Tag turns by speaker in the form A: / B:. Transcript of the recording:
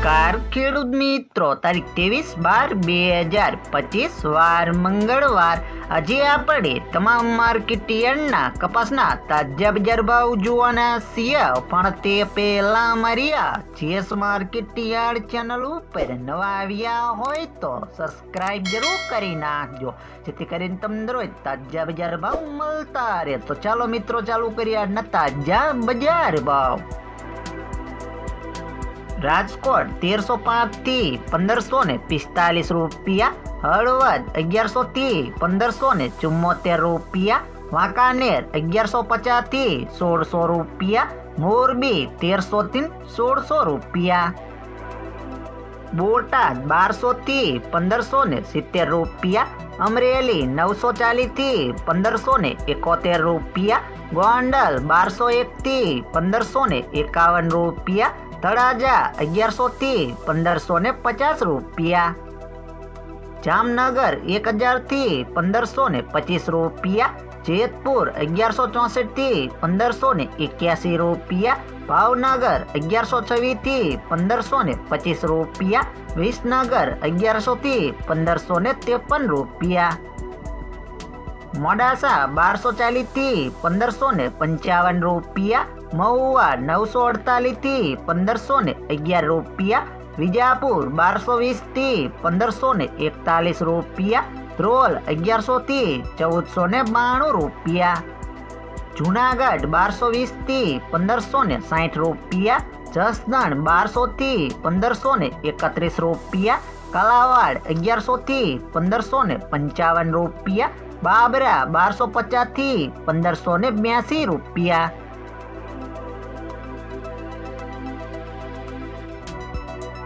A: નમસ્કાર ખેડૂત મિત્રો, તારીખ 23/12/2025 વાર મંગળવાર. આજે આપણે તમામ માર્કેટ યાર્ડના કપાસના તાજા બજાર ભાવ જોવાના છીએ. પણ તે પહેલા મારી આ જેસ માર્કેટ યાર્ડ ચેનલ ઉપર નવા આવ્યા હોય તો સબસ્ક્રાઇબ જરૂર કરી નાખજો, જેથી કરીને તમને રોજ તાજા બજાર ભાવ મળતા રહે. તો ચાલો મિત્રો, ચાલુ કરીએ આજના તાજા બજાર ભાવ. રાજકોટ 1305 થી 1545 રૂપિયા, હળવદ 1100 થી 1574 રૂપિયા, વાંકાનેર 1150 થી 1600 રૂપિયા, મોરબી 1300 થી 1600 રૂપિયા, બોટાદ 1200 થી 1570 રૂપિયા, અમરેલી 940 થી 1571 રૂપિયા, ગોંડલ 1201 થી 1551 રૂપિયા, તળાજા 1100 થી 1550 રૂપિયા, જામનગર 1000 થી 1525 રૂપિયા, જેતપુર 1164 થી 1581 રૂપિયા, ભાવનગર 1126 થી 1525 રૂપિયા, વિસનગર 1100 થી 1553 રૂપિયા, મોડાસા 1240 થી 1555 રૂપિયા, મહુવા 948 થી 1511 રૂપિયા, વિજાપુર 1220 થી 1541 રૂપિયા, ધ્રોલ 1100 થી 1492 રૂપિયા, જુનાગઢ 1220 થી 1560 રૂપિયા, જસદણ 1200 થી 1531 રૂપિયા, કાલાવાડ 1100 થી 1555 રૂપિયા, બાબરા 1250 થી 1582 રૂપિયા.